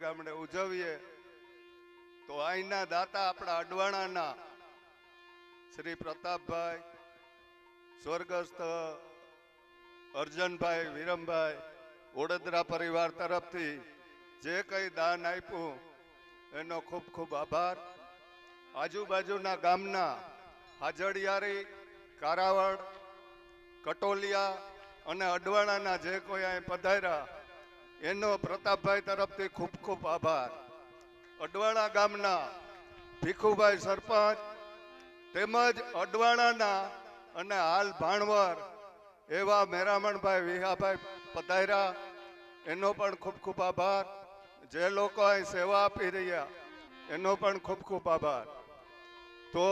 ગામડે ઉજવીએ તો અહીંના દાતા આપણા અડવાણાના શ્રી પ્રતાપભાઈ, સ્વર્ગસ્થ અર્જનભાઈ, વિરમભાઈ, ઓડદરા પરિવાર તરફથી જે કંઈ દાન આપ્યું એનો ખૂબ ખૂબ આભાર. આજુબાજુના ગામના હાજડિયારી, કારાવડ, કટોલિયા અને અડવાણાના જે કોઈ અહીં પધાર્યા એનો પ્રતાપભાઈ તરફથી ખૂબ ખૂબ આભાર. અડવાણા ગામના ભીખુભાઈ સરપંચ તેમજ અડવાણાના અને હાલ ભાણવર એવા મેરામણભાઈ, વિહાભાઈ પધાર્યા એનો પણ ખૂબ ખૂબ આભાર. જે લોકો અહીં સેવા આપી રહ્યા એનો પણ ખૂબ ખૂબ આભાર. તો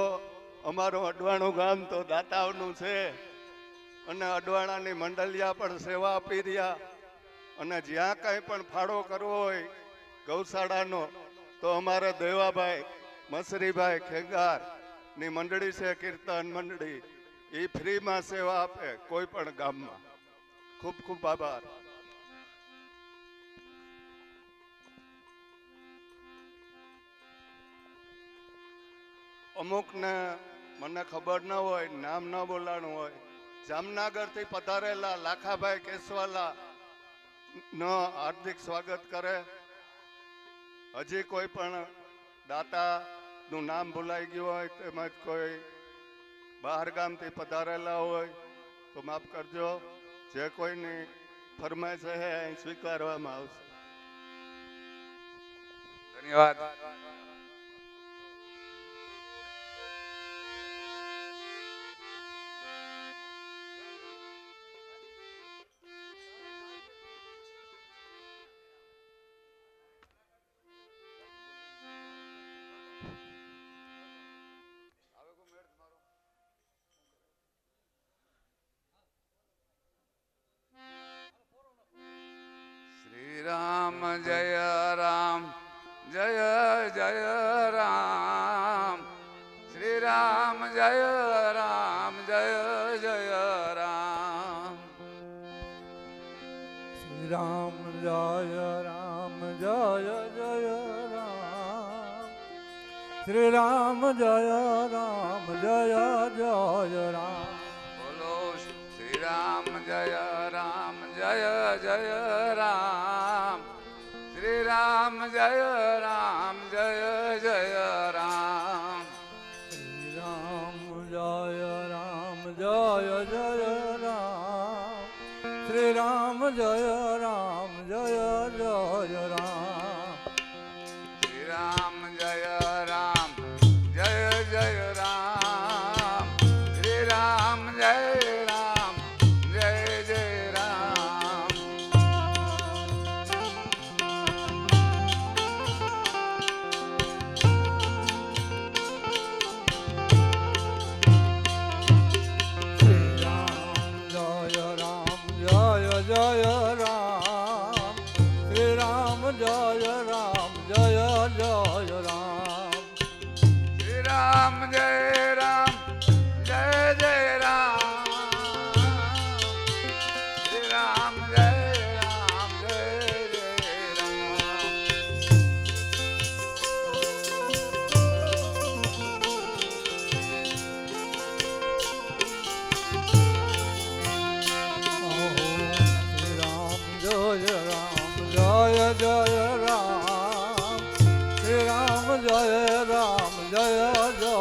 અમારું અડવાણું ગામ તો દાતાઓનું છે અને અડવાણાની મંડલિયા પણ સેવા આપી રહ્યા અને જ્યાં કાંઈ પણ ફાળો કરવો હોય ગૌશાળાનો તો અમારે દેવાભાઈ, મસરીભાઈ ખેગાર ની મંડળી છે, કીર્તન મંડળી, એ ફ્રીમાં સેવા આપે કોઈ પણ ગામમાં. ખૂબ ખૂબ આભાર. અમુકને મને ખબર ન હોય, નામ ન બોલાણું હોય, જામનગર થી પધારેલા લાખાભાઈ કેસવાલા નો હાર્દિક સ્વાગત કરે. હજી કોઈ પણ દાતા નું નામ ભૂલાઈ ગયું હોય તેમજ કોઈ બહાર ગામથી પધારેલા હોય તો માફ કરજો. જે કોઈની ફરમાઈશ છે અહીં સ્વીકારવામાં આવશે. ધન્યવાદ. રામ જય રામ, જય જય રામ. શ્રી રામ જય રામ, જય જય રામ. શ્રી રામ જય રામ, જય જય રામ. શ્રી રામ જય રામ, જય જય રામ. બોલો શ્રી રામ જય રામ, જય જય રામ. શ્રી રામ જય રામ, જય જય રામ. શ્રી રામ જય રામ, જય જય રામ. શ્રી રામ જય રામ, જય જય રામ. શ્રી રામ જય રામ, જય જય રામ. શ્રી રામ જય રામ, જય જય રામ. શ્રી રામ જય રામ, જય જય રામ. શ્રી રામ જય રામ, જય જય રામ. શ્રી રામ જય રામ, જય જય રામ. શ્રી રામ જય રામ, જય જય રામ. શ્રી રામ જય રામ, જય જય રામ. શ્રી રામ જય રામ, જય જય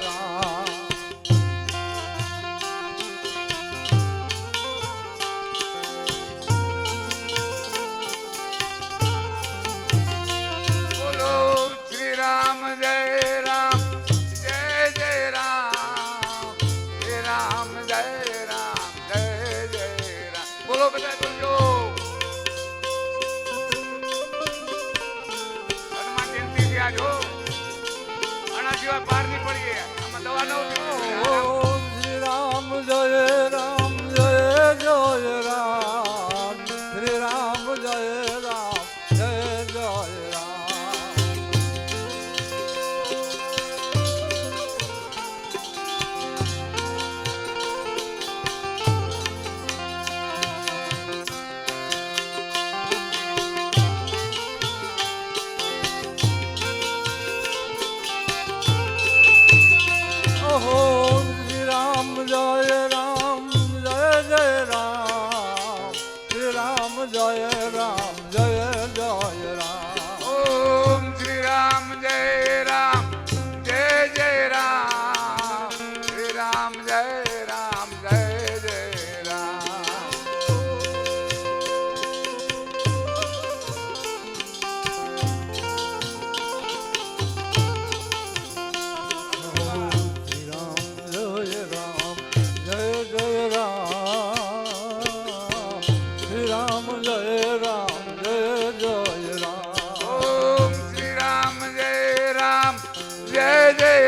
રામ. બોલો શ્રી રામ જય રામ, જય જય રામ. શ્રી રામ જય રામ, જય જય રામ. બોલો બધા બોલજો. હનુમાન જયંતી થી આજો આના સિવાય પાર નહીં પડીએ. આમાં દવા ન ઉતરી. ઓમ શ્રી રામ જય રામ, જય જય રામ. શ્રી રામ જય રામ, જય જય રામ.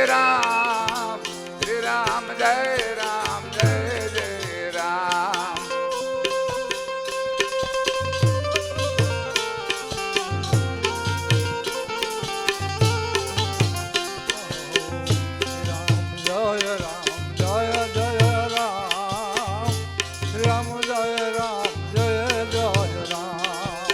રામ શ્રી રામ જય રામ જય જય રામ જય રામ જય જય રામ શ્રી રામ જય રામ જય જય રામ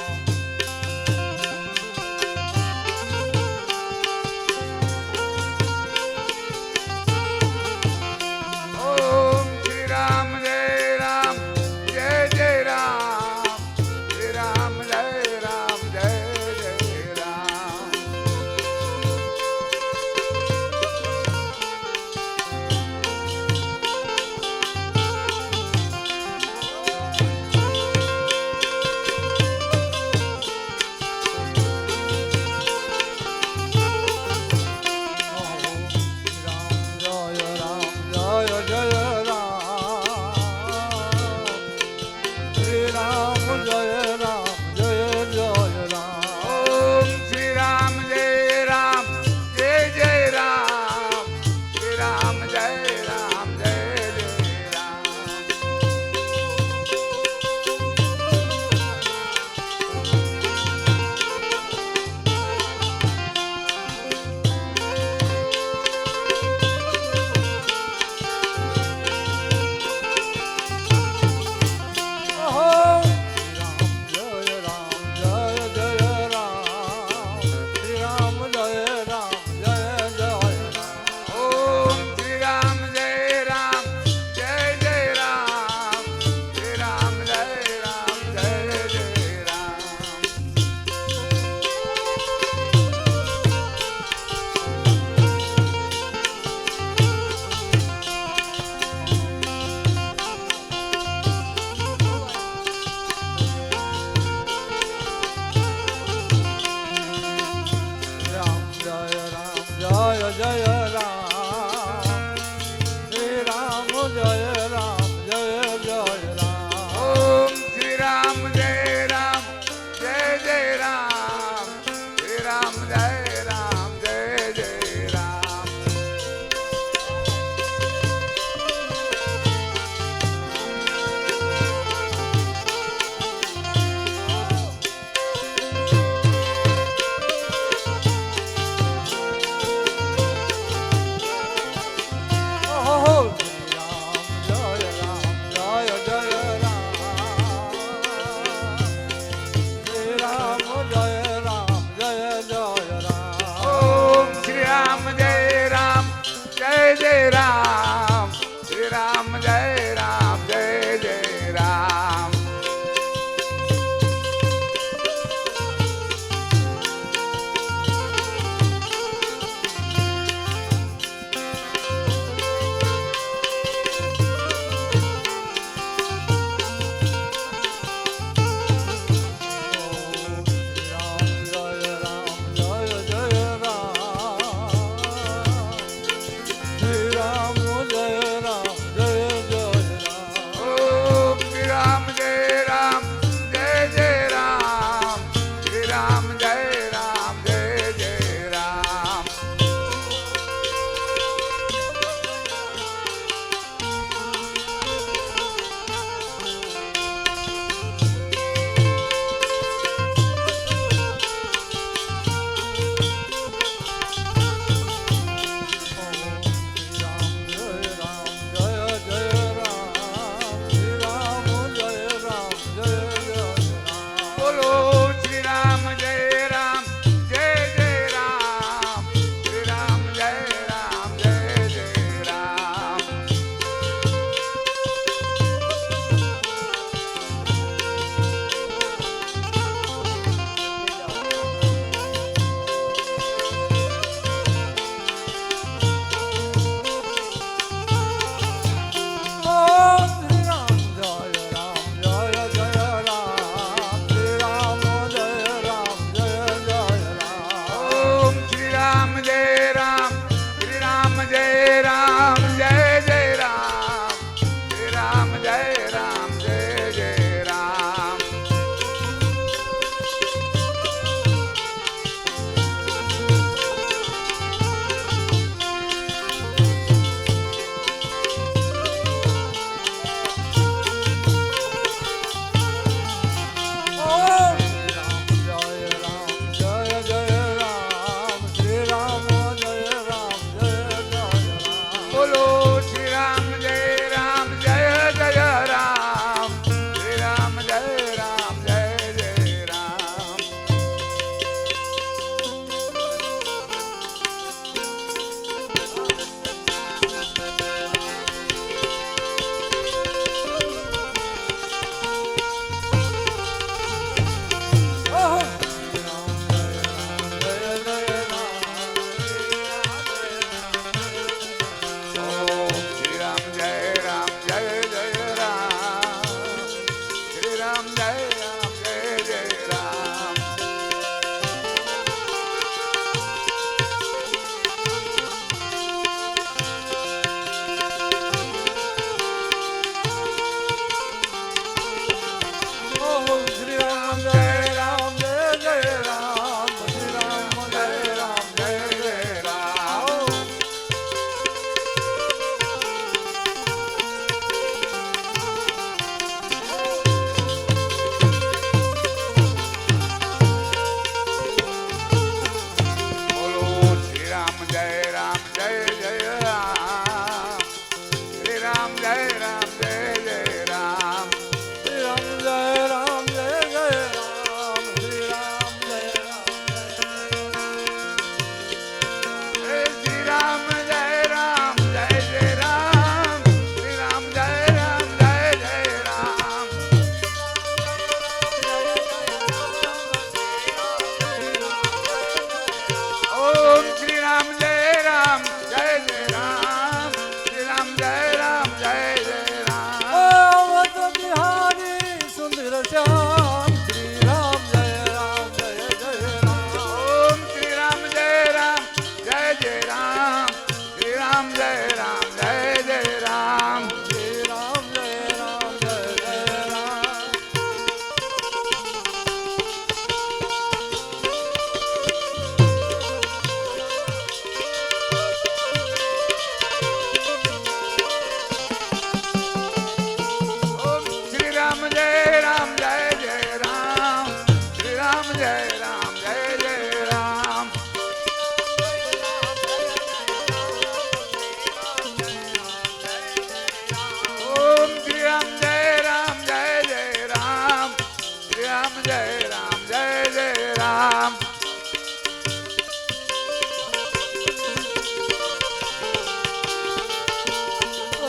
રામ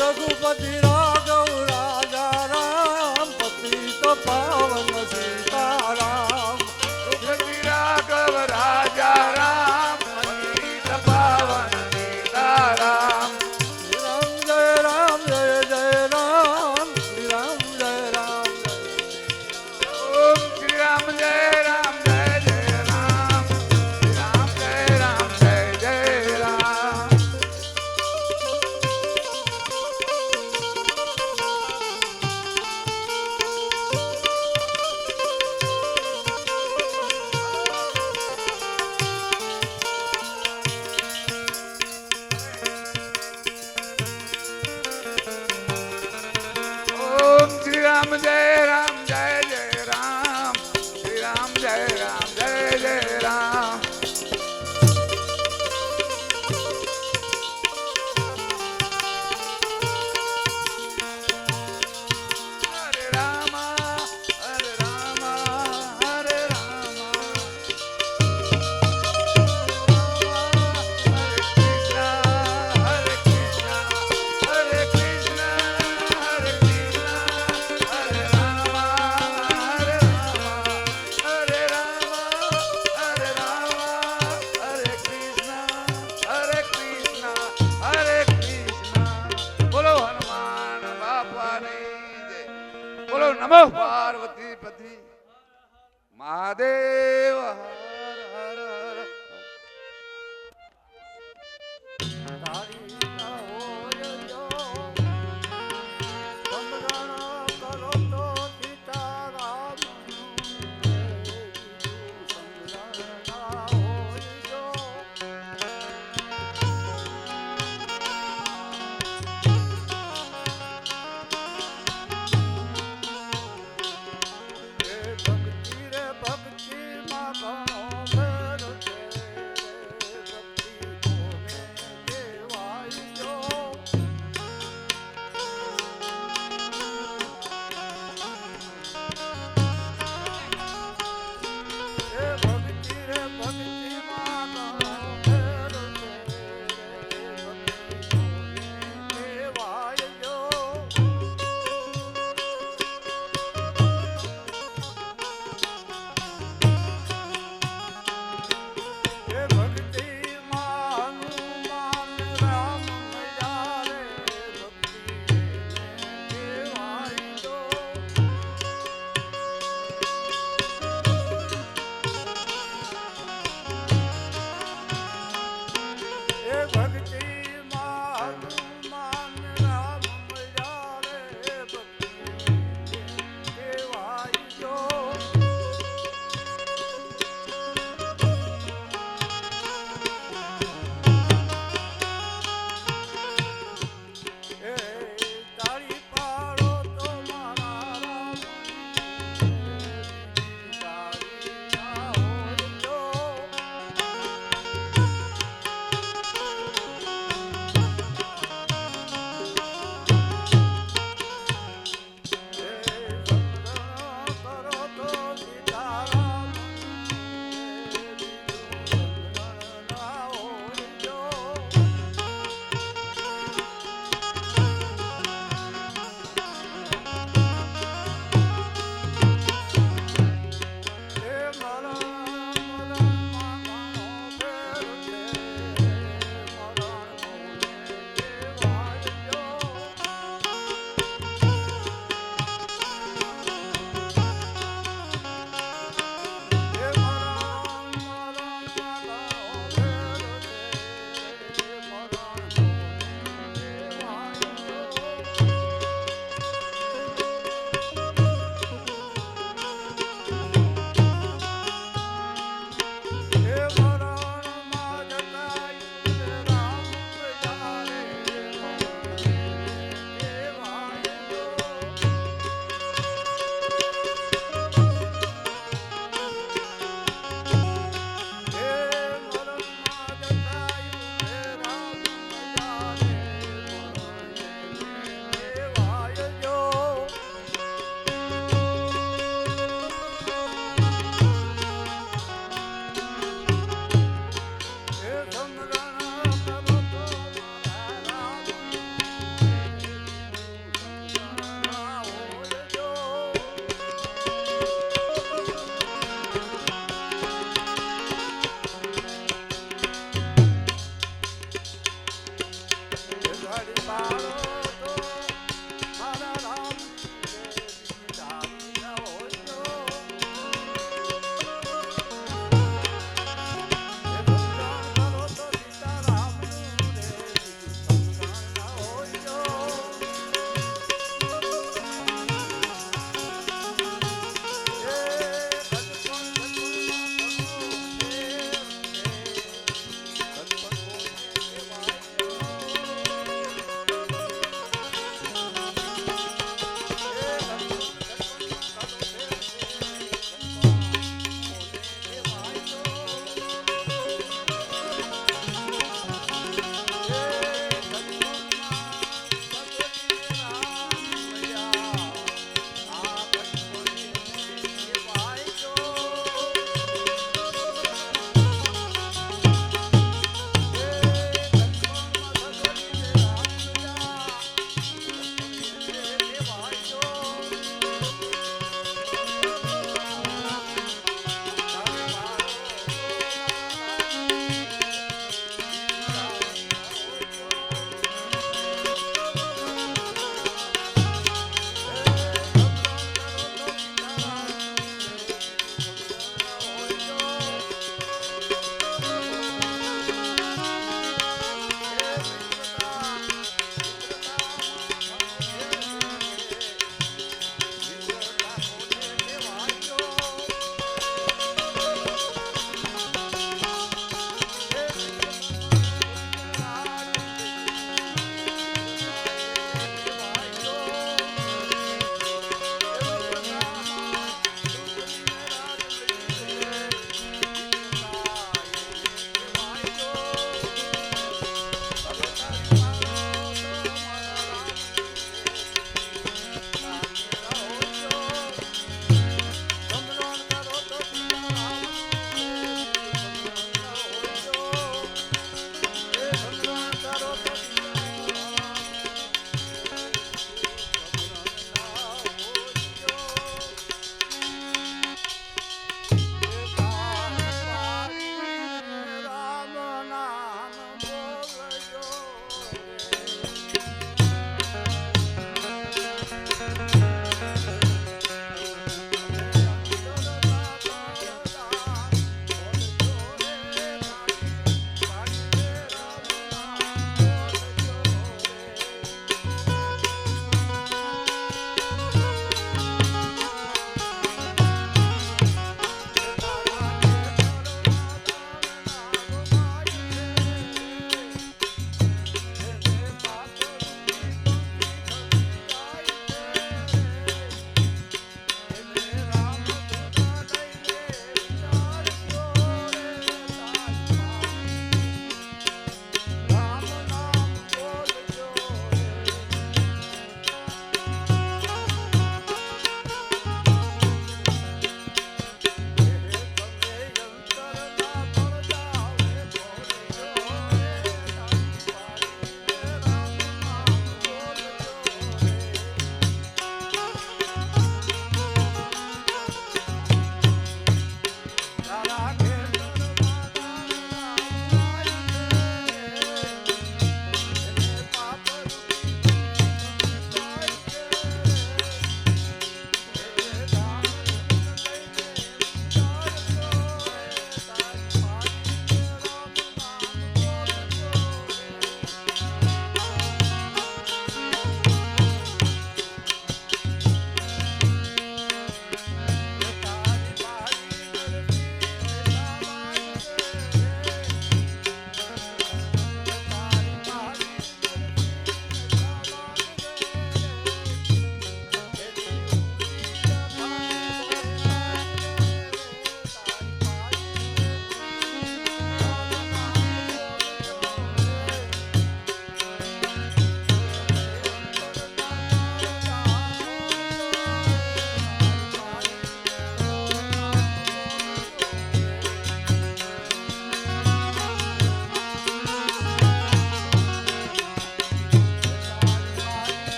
રઘુપતિ રાઘવ રાજા રામ પતિત પાવન સીતારામ રઘુપતિ રાઘવ રાજા રામ પતિત પાવન સીતારામ રામ જય રામ જય રામ રામ જય રામ ઓમ શ્રી રામ જય રામ જય જય રામ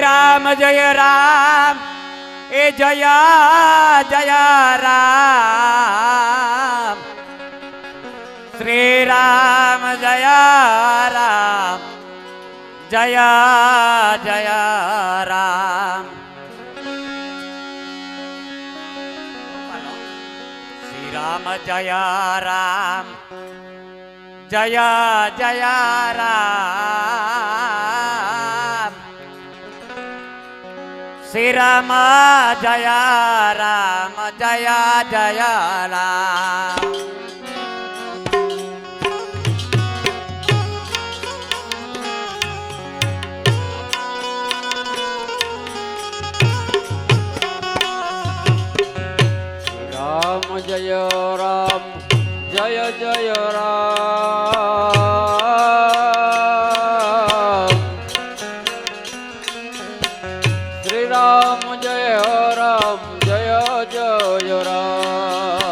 રામ જય રામ એ જય જય રામ શ્રી રામ જય રામ જય જય રામ શ્રી રામ જય રામ જય જય રામ શ્રી રામ જય રામ જય જય રામ રામ જય રામ જય જય રામ શ્રી રામ જય રામ જય જય રામ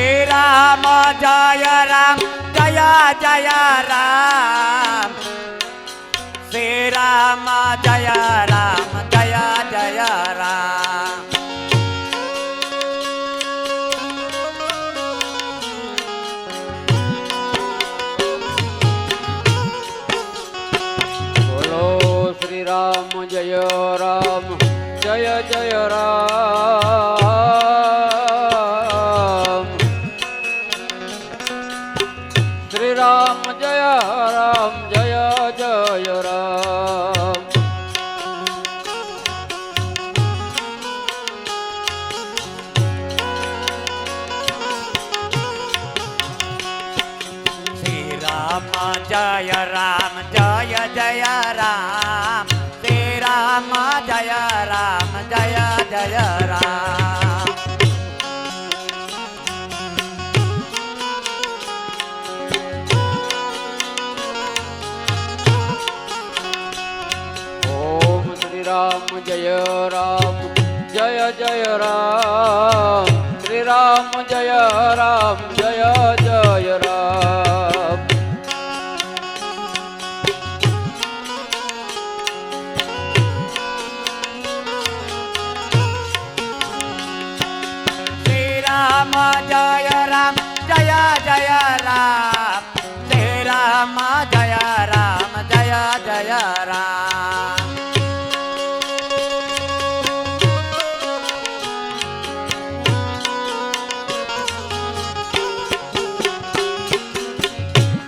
શ્રી રામ જય રામ જય જય રામ શ્રી રામ જય રામ જય જય રામ બોલો શ્રી રામ જય રામ જય જય રામ શ્રી રામ જય રામ જય જય રામ શ્રી રામ જય રામ જય જય રામ શ્રી રામ જય રામ જય જય રામ ઓમ શ્રી રામ જય રામ જય જય રામ શ્રી રામ જય રામ જય જય રામ શ્રી રામ જય રામ જય જય રામ શ્રી રામ જય રામ જય જય રામ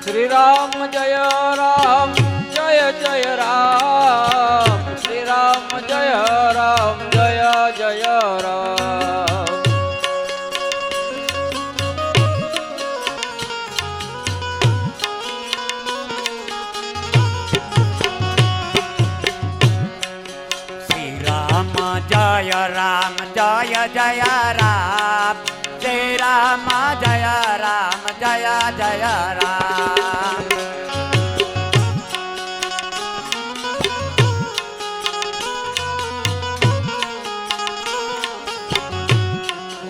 શ્રી રામ જય રામ જય જય રામ શ્રી રામ જય રામ જય જય રામ શ્રી રામ જય રામ જય જય રામ શ્રી રામ જય રામ જય જય રામ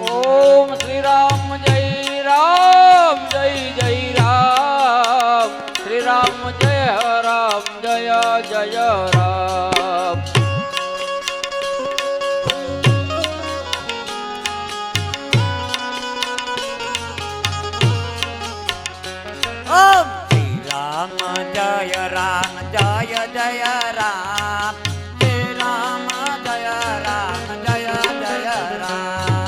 ઓમ શ્રી રામ જય રામ જય જય રામ શ્રી રામ જય રામ જય જય રામ ઓમ શ્રી રામ જય રામ જય જય રામ શ્રી રામ જય રામ જય જય રામ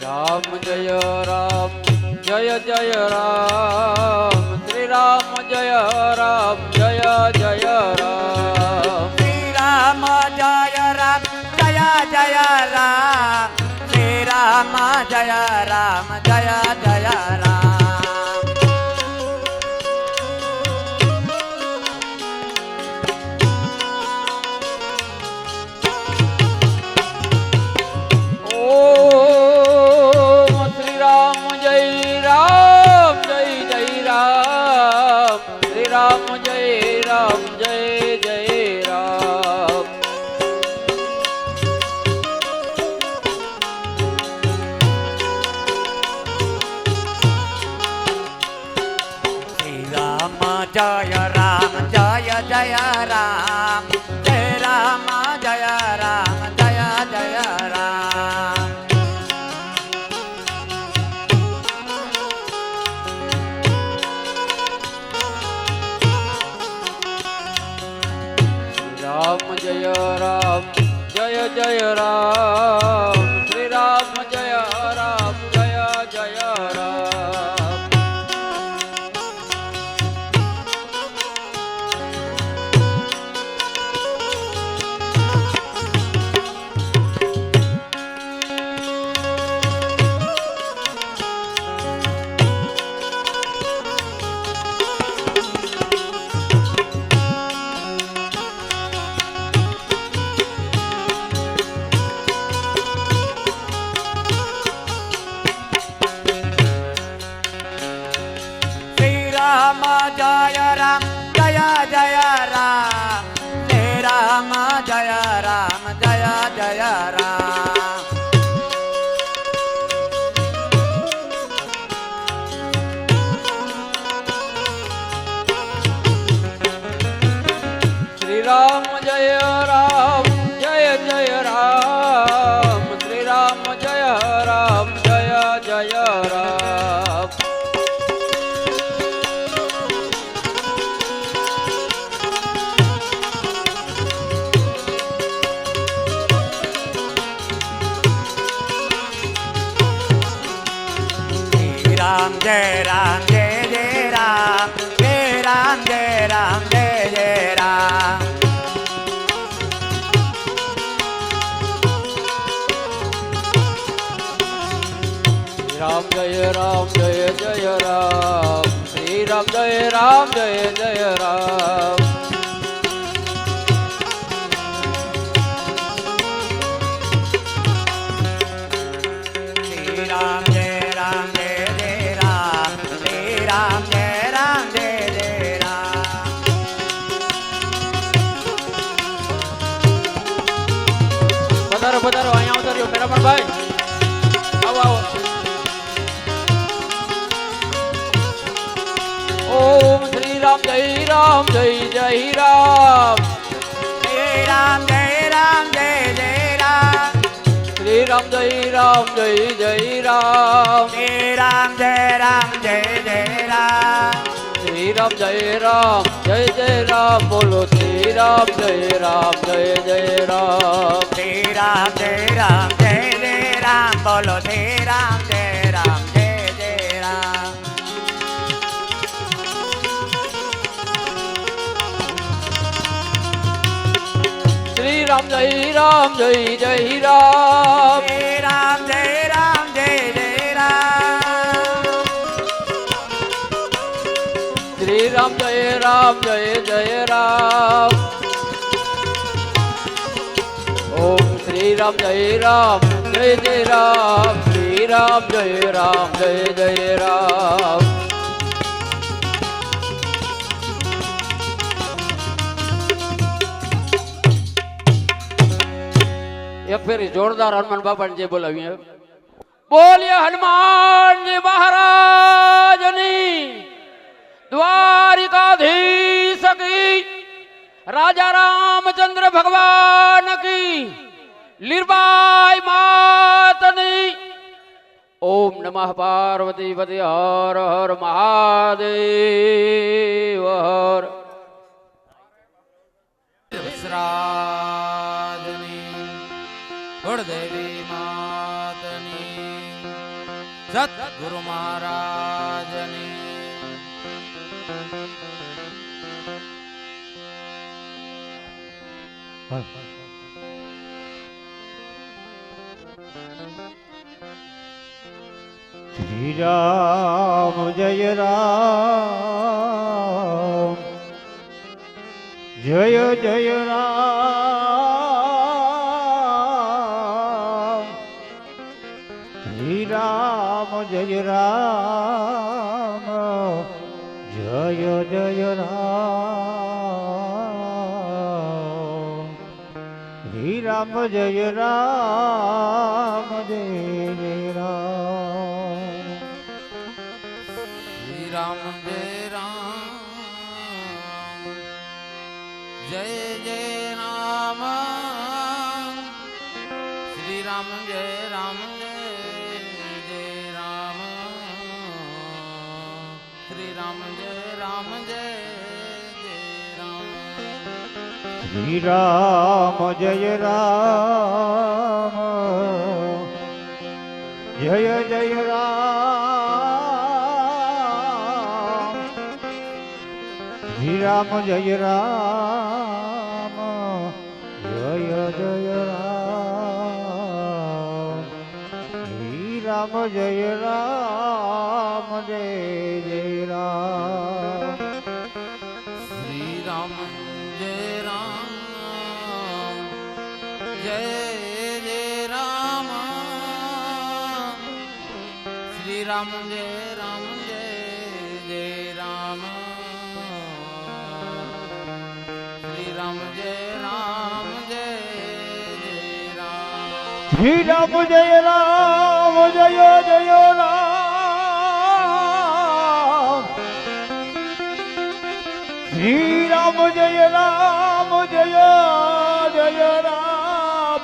રામ જય રામ જય જય રામ શ્રી રામ જય રામ જય જય રામ શ્રી રામ જય રામ જય જય રામ શ્રી રામ જય રામ જય જય રામ ઓમ શ્રી રામ જય રામ જય જય રામ શ્રી રામ જય રામ જય જય રામ जय राम जय जय राम जय राम जय राम जय जय राम राम जय राम जय जय राम श्री राम जय राम जय जय राम राम जय राम जय जय राम जय राम जय राम जय जय राम श्री राम जय राम जय जय राम श्री राम जय राम जय जय राम राम जय राम जय जय राम जय राम जय राम जय जय राम राम जय राम जय जय राम श्री राम जय राम जय जय राम श्री राम जय राम जय जय राम श्री राम जय राम जय जय राम पधारो पधारो અહીંયા ઉતર્યો મેરા પણ ભાઈ આવો આવો ઓમ શ્રી રામ જય રામ જય જય રામ जय राम जय राम जय जय राम શ્રી રામ જય રામ જય જય રામ जय राम जय राम जय जय राम શ્રી રામ જય રામ જય જય રામ બોલો શ્રી રામ જય રામ જય જય રામ श्री राम जय राम जय जय राम बोलो श्री राम जय राम जय जय राम શ્રી રામ જય રામ જય જય રામ जय राम जय राम जय जय राम શ્રી રામ જય રામ જય જય રામ ઓમ શ્રી રામ જય રામ જય જય રામ શ્રી રામ જય રામ જય જય રામ એક ફેરી જોરદાર હનુમાન બાપાને જે બોલાવીએ બોલીએ હનુમાનજી મહારાજની દ્વારિકાધીશ की राजा रामचंद्र भगवान की लीरबाई मातनी ओम नमः पार्वती पति हर हर महादेव हर श्राद्धनी गुरुदेवी मातनी सतगुरु महाराजनी श्री राम जय राम जय जय राम श्री राम जय राम जय जय राम श्री राम जय राम जय जय राम श्री राम जय राम જય જય રામ શ્રી રામ જય રામ જય જય રામ શ્રી રામ જય રામ જય જય રામ શ્રી રામ જય રામ જય જય રામ શ્રી રામ જય રામ જય જય રામ શ્રી રામ જય રામ જય જય રામ શ્રી રામ જય રામ જય જય રામ શ્રી રામ જય રામ જય જય રામ શ્રી રામ જય રામ જય જય રામ શ્રી રામ જય રામ જય જય રામ શ્રી રામ જય રામ જય જય રામ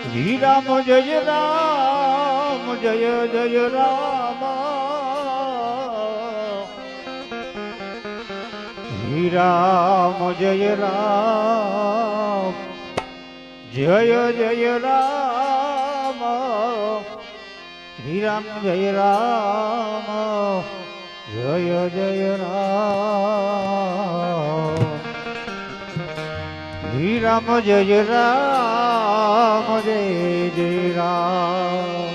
શ્રી રામ જય રામ જય જય રામ શ્રી રામ જય રામ જય જય રામ શ્રી રામ જય રામ જય જય રામ શ્રી રામ જય રામ જય જય રામ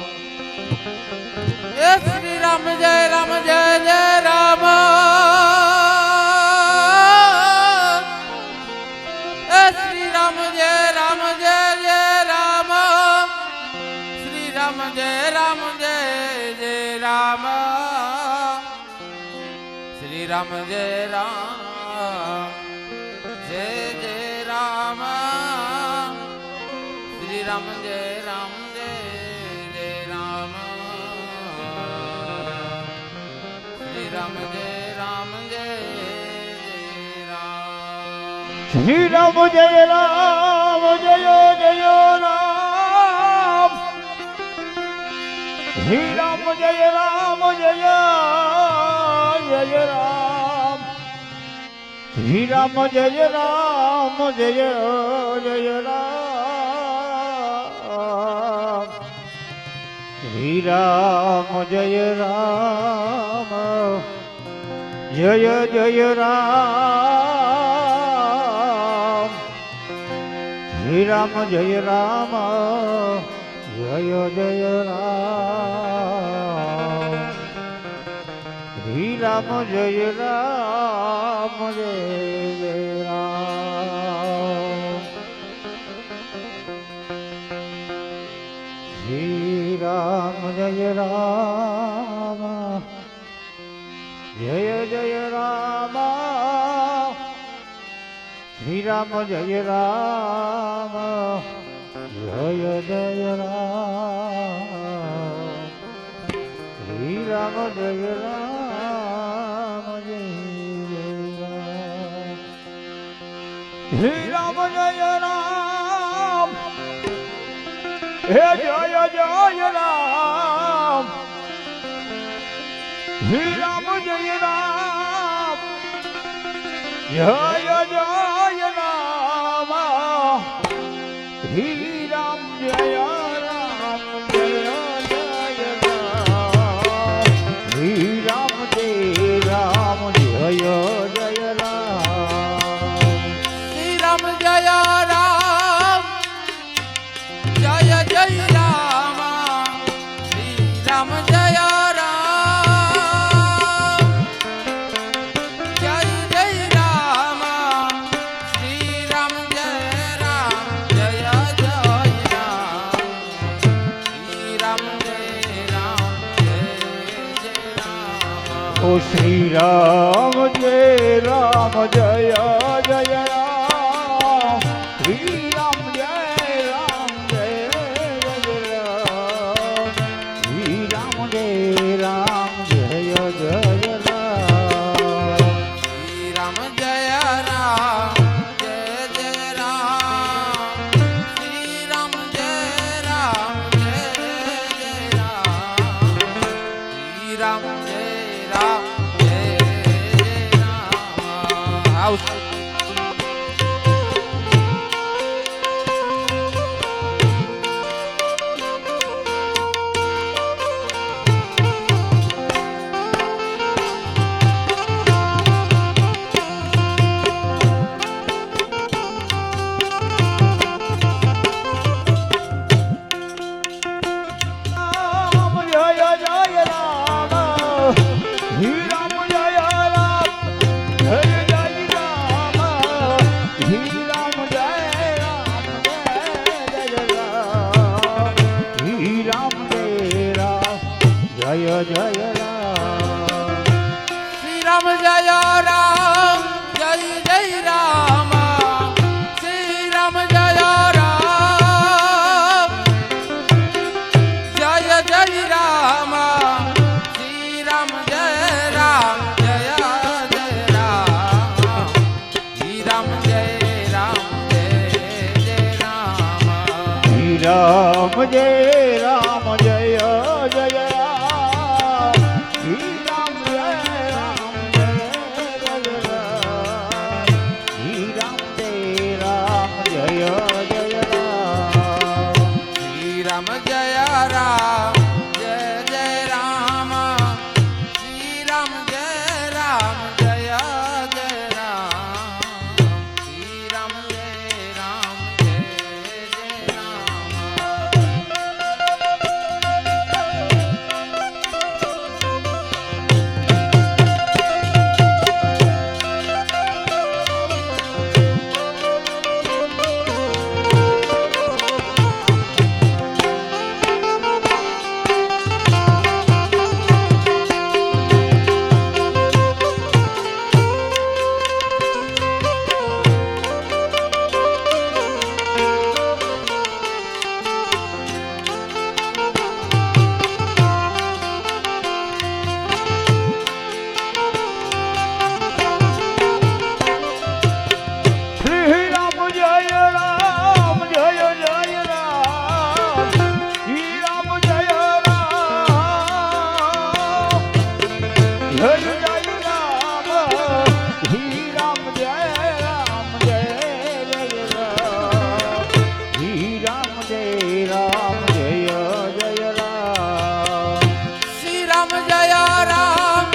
એ શ્રી રામ જય રામ જય જય રામ એ શ્રી રામ જય રામ જય જય રામ શ્રી રામ જય રામ જય જય રામ શ્રી રામ જય રામ જય જય રામ શ્રી રામ જય રામ જય જય રામ શ્રી રામ જય રામ જય જય રામ શ્રી રામ જય રામ જય જય રામ શ્રી રામ જય રામ જય જય રામ શ્રી રામ જય રામ જય જય રામ શ્રી રામ જય રામ જય જય રામ શ્રી રામ જય રામ જય જય રામ શ્રી રામ જય રામ જય જય રામ શ્રી રામ જય રામ જય જય રામ શ્રી રામ જય રામ જય જય રામ શ્રી રામ જય રામ જય જય રામ શ્રી રામ જય રામ હે જય જય રામ શ્રી રામ જય રામ જય જય રામ શ્રી રામ જય રામ જય જય રામ શ્રી રામ જય રામ જય જય રામ શ્રી રામ જય રામ જય જય રામ શ્રી રામ જય રામ જય જય રામ શ્રી રામ જય રામ જય જય રામ શ્રી રામ જય રામ જય જય રામ ઓ શ્રી રામ જય રામ જય જય રામ શ્રી રામ જય રામ જય જય રામ શ્રી રામ જય રામ જય જય રામ શ્રી રામ જય રામ રામ જય જય રામ. આવશે. રામ જય જય રામ શ્રી રામ જય રામ જય જય રામ શ્રી રામ જય રામ જય જય રામ શ્રી રામ જય રામ જય જય રામ શ્રી રામ જય રામ જય જય રામ. શ્રી રામ જય રામ જય જય રામ. શ્રી રામ જય રામ જય જય રામ. શ્રી રામ જય રામ જય જય રામ. શ્રી રામ જય રામ જય જય રામ શ્રી રામ જય રામ જય જય રામ શ્રી રામ જય રામ જય જય રામ શ્રી રામ જય રામ જય જય રામ. શ્રી રામ જય રામ જય જય રામ. શ્રી રામ જય રામ જય જય રામ. શ્રી રામ જય રામ જય જય રામ શ્રી રામ જય રામ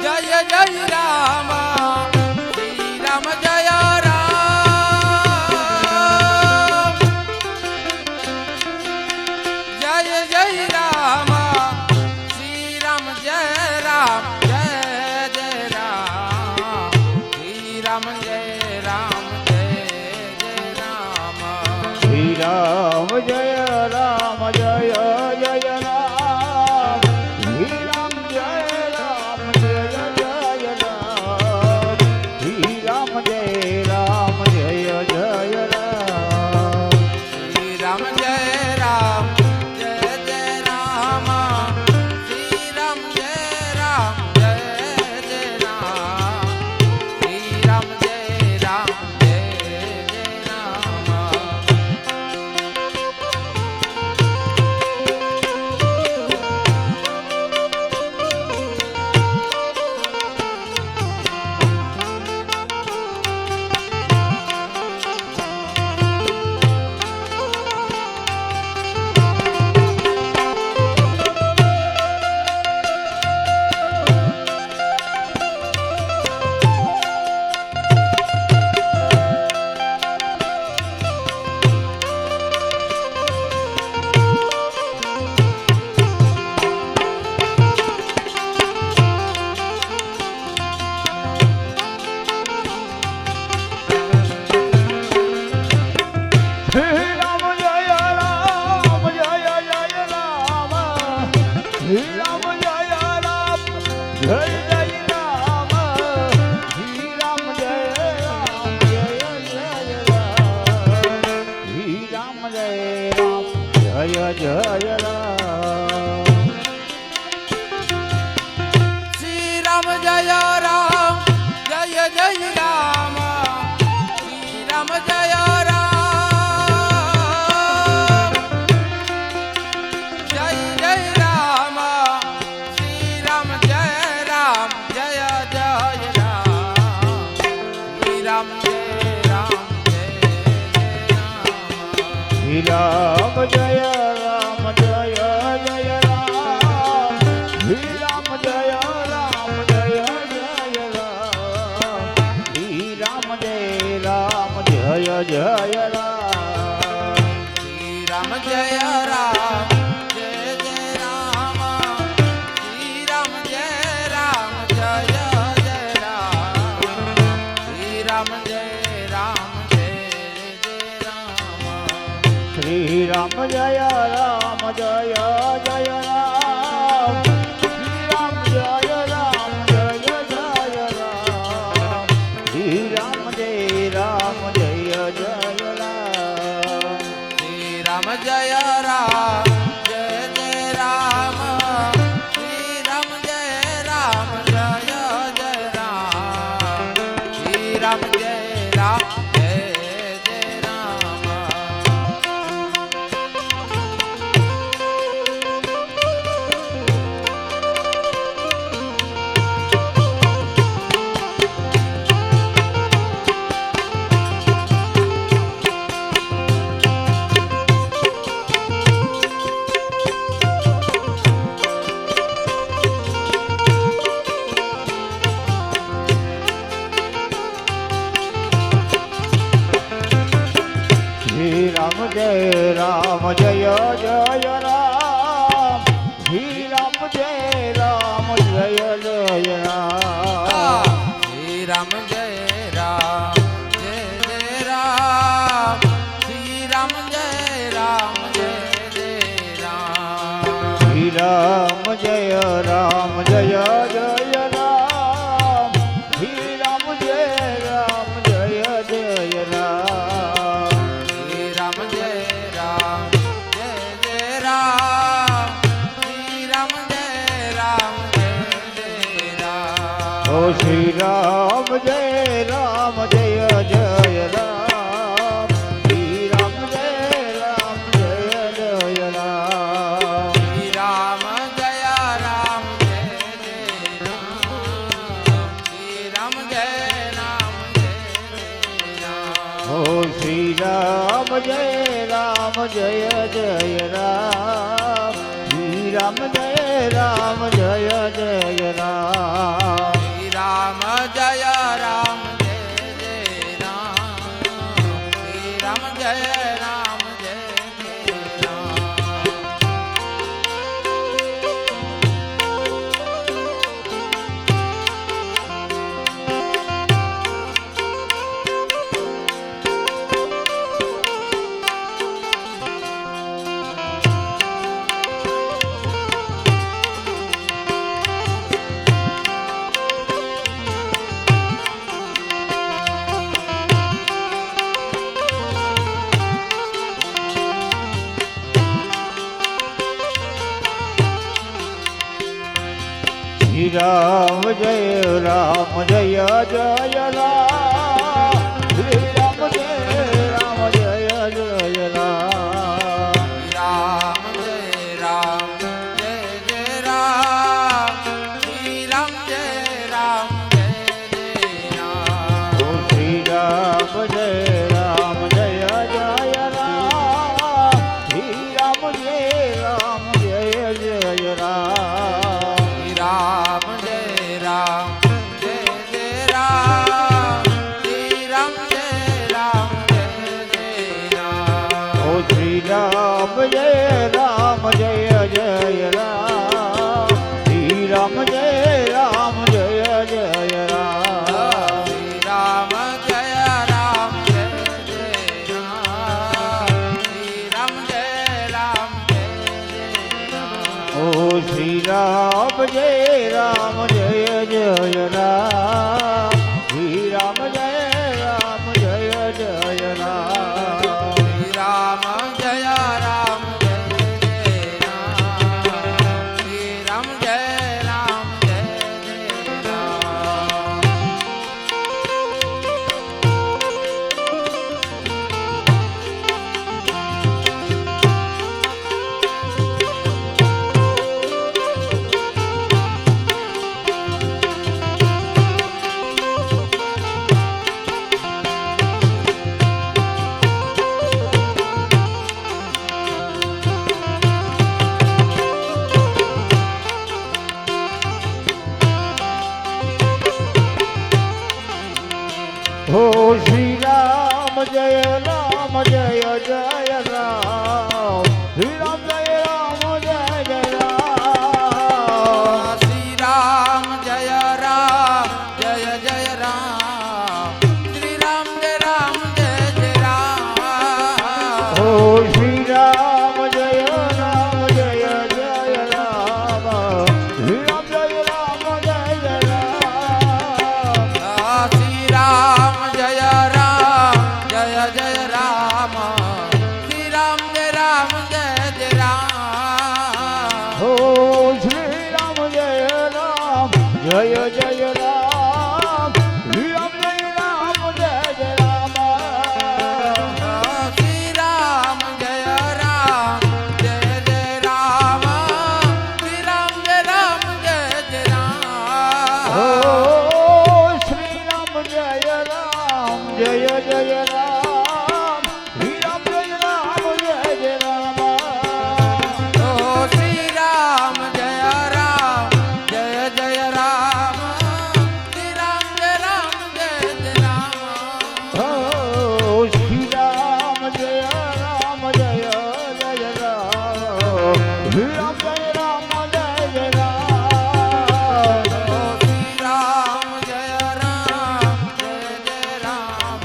જય જય રામ શ્રી રામ જય રામ જય જય રામ શ્રી રામ જય રામ જય જય રામ શ્રી રામ જય રામ જય જય રામ. શ્રી રામ જય રામ જય જય રામ. શ્રી રામ જય રામ જય જય રામ. શ્રી રામ જય રામ જય જય રામ. શ્રી રામ જય રામ જય જય રામ શ્રી રામ જય રામ જય જય રામ શ્રી રામ જય રામ જય જય રામ શ્રી રામ જય રામ જય જય રામ. શ્રી રામ જય રામ જય જય રામ. શ્રી રામ જય રામ જય જય રામ જય રામ શ્રી રામ જય રામ જય જય રામ શ્રી રામ જય રામ જય જય રામ શ્રી રામ જય રામ જય જય રામ શ્રી રામ જય રામ જય જય રામ શ્રી રામ જય રામ જય જય રામ શ્રી રામ જય રામ જય જય રામ શ્રી રામ જય રામ જય જય રામ શ્રી રામ જય રામ જય જય રામ શ્રી રામ જય રામ જય જય રામ શ્રી રામ જય રામ જય જય રામ શ્રી રામ જય રામ જય જય રામ શ્રી રામ જય રામ જય જય રામ શ્રી રામ જય રામ જય જય રામ શ્રી રામ જય રામ જય જય રામ શ્રી રામ જય રામ જય જય રામ શ્રી રામ જય રામ જય જય રામ શ્રી રામ જય રામ જય જય રામ ઓ શ્રી રામ જય રામ જય જય રામ શ્રી રામ જય રામ જય જય રામ શ્રી રામ જય રામ જય જય રામ શ્રી રામ જય રામ જય જય રામ ઓ શ્રી રામ જય રામ જય જય રામ શ્રી રામ જય રામ જય જય રામ શ્રી રામ જય રામ જય જય રામ શ્રી રામ જય રામ જય જય રામ શ્રી રામ જય રામ જય જય રામ શ્રી રામ જય રામ જય જય રામ રામ જય રામ જય જય રામ શ્રી રામ જય રામ જય જય રામ ઓ શ્રી રામ જય રામ જય જય રામ શ્રી રામ જય રામ જય જય રામ શ્રી રામ જય રામ જય જય રામ શ્રી રામ જય રામ જય જય રામ ઓ શ્રી રામ જય રામ જય જય રામ શ્રી રામ જય રામ જય જય રામ શ્રી રામ જય રામ જય જય રામ શ્રી રામ જય રામ જય જય રામ ઓ શ્રી રામ જય રામ જય જય રામ શ્રી રામ જય રામ જય જય રામ શ્રી રામ જય રામ જય જય રામ શ્રી રામ જય રામ જય જય રામ હો શ્રી રામ જય રામ જય જય રામ શ્રી રામ જય રામ જય જય રામ શ્રી રામ જય રામ જય જય રામ શ્રી રામ જય રામ જય જય રામ ઓ શ્રી રામ જય રામ જય જય રામ શ્રી રામ જય રામ જય જય રામ શ્રી રામ જય રામ જય જય રામ શ્રી રામ જય રામ જય જય રામ ઓ શ્રી રામ જય રામ જય જય રામ શ્રી રામ જય રામ જય જય રામ શ્રી રામ જય રામ જય જય રામ શ્રી રામ જય રામ જય જય રામ ઓ શ્રી રામ જય રામ જય જય રામ શ્રી રામ જય રામ જય જય રામ શ્રી રામ જય રામ જય જય રામ શ્રી રામ જય રામ જય જય રામ ઓ શ્રી રામ જય રામ જય જય રામ શ્રી રામ જય રામ જય જય રામ શ્રી રામ જય રામ જય જય રામ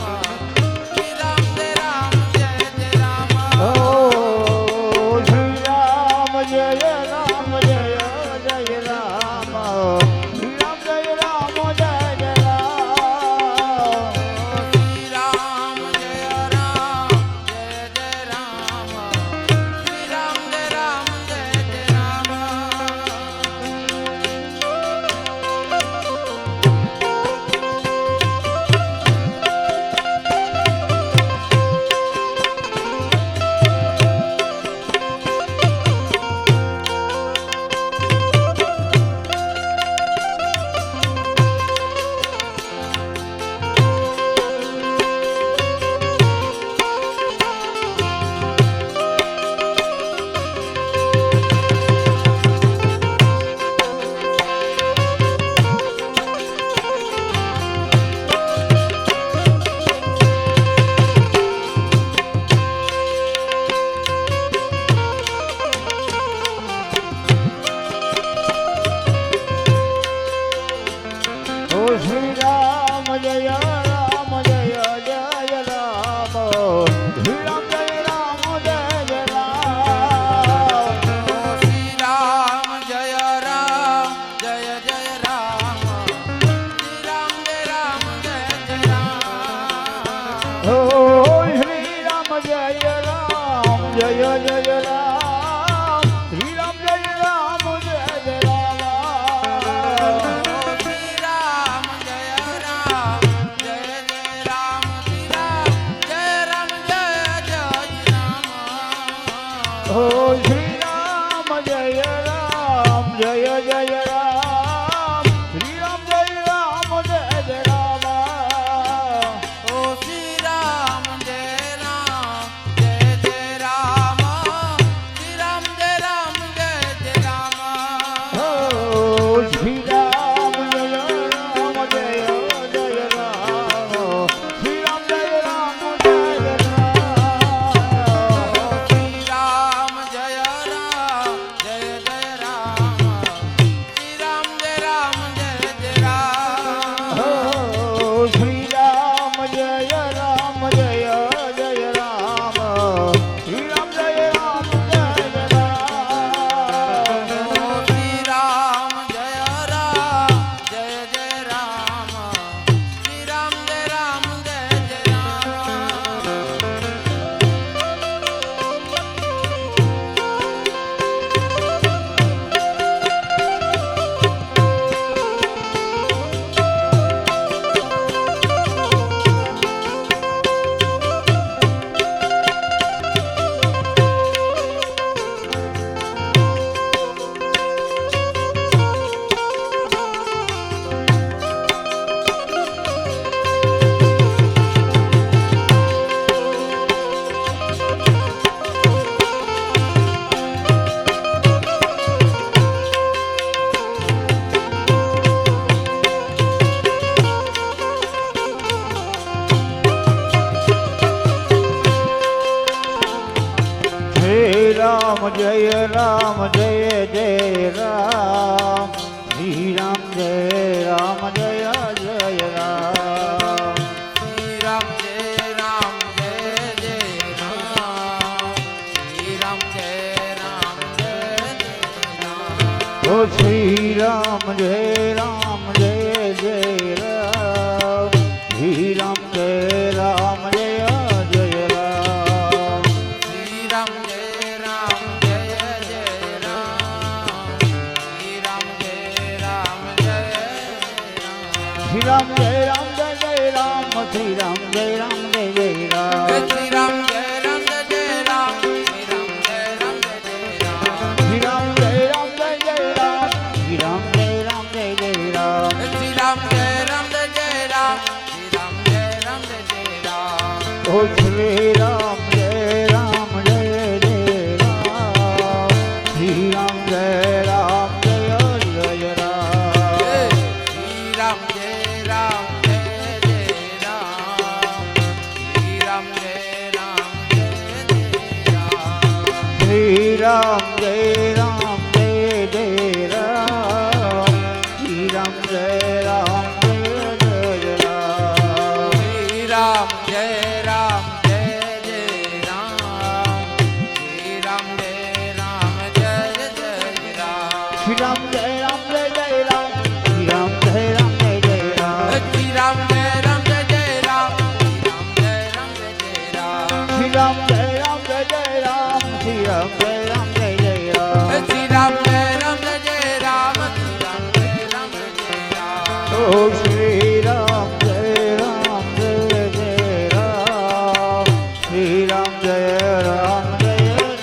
શ્રી રામ જય રામ જય જય રામ ઓ શ્રી રામ જય રામ જય જય રામ શ્રી રામ જય રામ જય જય રામ શ્રી રામ જય રામ જય જય રામ શ્રી રામ જય રામ જય જય રામ ઓ શ્રી રામ જય રામ જય જય રામ શ્રી રામ જય રામ જય જય રામ શ્રી રામ જય રામ જય જય રામ શ્રી રામ જય રામ જય જય રામ ઓ શ્રી રામ જય રામ જય જય રામ શ્રી રામ જય રામ જય જય રામ શ્રી રામ જય રામ જય જય રામ જય જય રામ શ્રી રામ જય રામ જય જય રામ શ્રી રામ જય રામ જય જય રામ શ્રી રામ જય રામ જય જય રામ ઓ શ્રી રામ જય રામ જય જય રામ શ્રી રામ જય રામ જય જય રામ શ્રી રામ જય રામ જય જય રામ શ્રી રામ જય રામ જય રામ શ્રી રામ જય રામ જય જય રામ શ્રી રામ જય રામ જય જય રામ શ્રી રામ જય રામ જય રામ શ્રી રામ જય રામ જય રામ શ્રી રામ જય રામ જય જય રામ શ્રી રામ જય રામ જય જય રામ શ્રી રામ જય રામ જય રામ શ્રી રામ જય રામ જય રામ ઓ શ્રી રામ જય રામ જય જય રામ શ્રી રામ જય રામ જય જય રામ શ્રી રામ જય રામ જય જય રામ શ્રી રામ જય રામ જય જય રામ શ્રી રામ જય રામ જય જય રામ શ્રી રામ જય રામ જય જય રામ શ્રી રામ જય રામ જય જય રામ શ્રી રામ જય રામ જય જય રામ શ્રી રામ જય રામ જય જય રામ શ્રી રામ જય રામ જય જય રામ શ્રી રામ જય રામ જય જય રામ શ્રી રામ જય રામ જય જય રામ શ્રી રામ જય રામ જય રામ શ્રી રામ જય રામ જય જય રામ શ્રી રામ જય રામ જય જય રામ શ્રી રામ જય રામ જય જય રામ ઓ શ્રી રામ જય રામ જય જય રામ શ્રી રામ જય રામ જય જય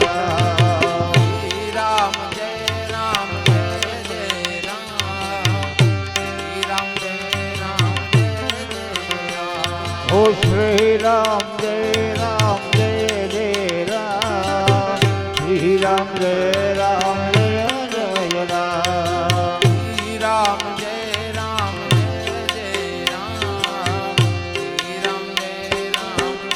રામ શ્રી રામ જય રામ જય જય રામ શ્રી રામ જય રામ જય જય રામ ઓ શ્રી રામ જય રામ જય જય રામ શ્રી રામ જય રામ જય જય રામ શ્રી રામ જય રામ જય જય રામ શ્રી રામ જય રામ જય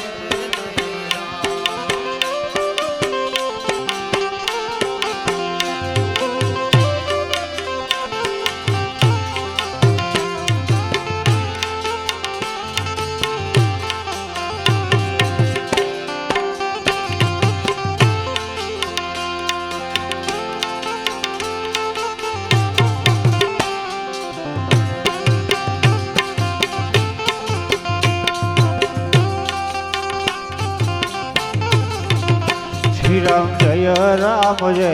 શ્રી રામ જય રામ જય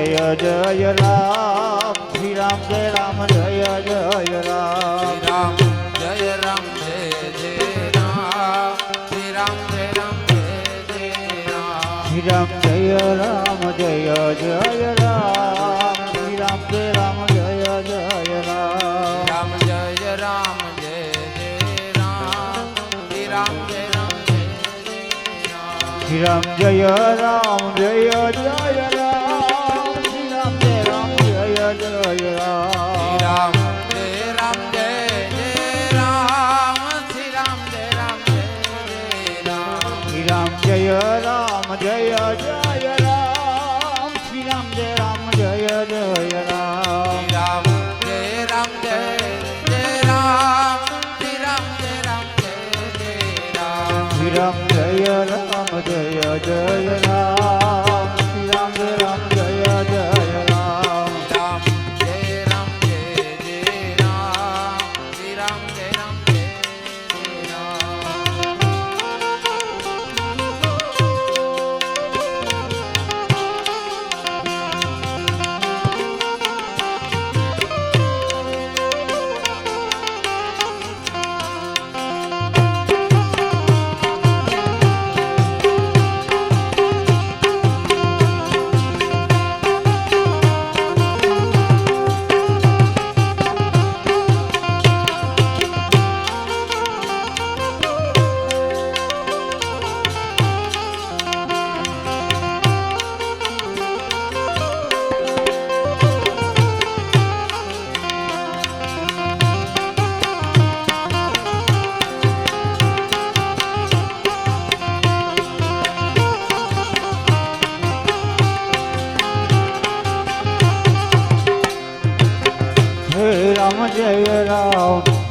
જય રામ શ્રી રામ જય રામ જય જય રામ શ્રી રામ જય રામ જય જય રામ શ્રી રામ જય રામ જય જય રામ શ્રી રામ જય રામ જય જય રામ શ્રી રામ જય રામ જય જય રામ રામ જય રામ જય જય રામ શ્રી રામ જય રામ જય જય રામ શ્રી રામ જય રામ જય જય રામ શ્રી રામ જય રામ જય જય શ્રી રામ રામ જય રામ જય જય રામ શ્રી રામ જય રામ જય જય રામ શ્રી રામ જય રામ જય જય રામ શ્રી રામ જય રામ જય જય રામ શ્રી રામ જય રામ જય જય રામ શ્રી રામ જય રામ જય જય રામ શ્રી રામ જય રામ જય જય રામ શ્રી રામ જય રામ જય જય રામ રામ જય રામ જય જય રામ શ્રી રામ જય રામ જય જય રામ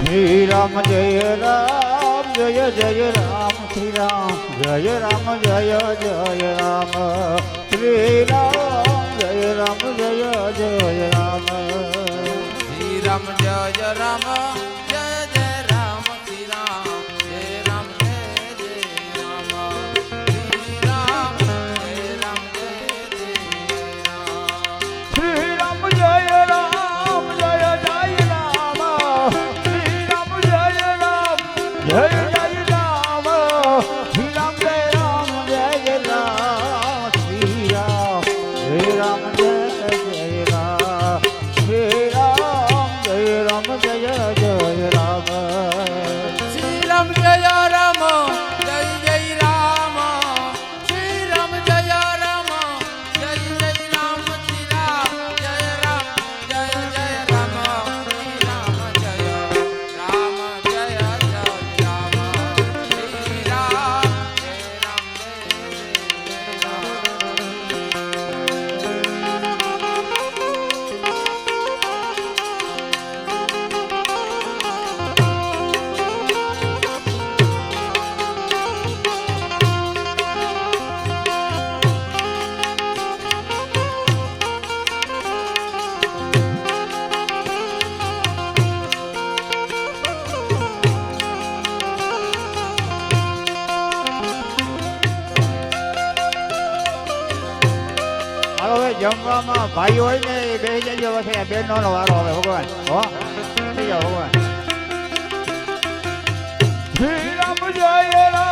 શ્રી રામ જય રામ જય જય રામ શ્રી રામ જય રામ જય જય રામ શ્રી રામ જય રામ જય જય રામ શ્રી રામ જય રામ જય જય રામ શ્રી રામ જય રામ જય જય રામ શ્રી રામ જય રામ જય જય રામ શ્રી રામ જય રામ જય જય રામ શ્રી રામ જય રામ જય જય રામ શ્રી રામ જય રામ જય જય રામ શ્રી રામ જય રામ જય જય રામ શ્રી રામ જય રામ જય જય રામ શ્રી રામ જય રામ જય જય રામ શ્રી રામ જય રામ જય જય રામ શ્રી રામ જય રામ જય જય રામ શ્રી રામ જય રામ જય જય રામ શ્રી રામ જય રામ હાલો હવે જમવામાં ભાઈ હોય ને એ બેસી જજો પછી બેનો નો વારો હવે ભગવાન હો થઈ જાઓ ભગવાન શ્રી રામ જય રામ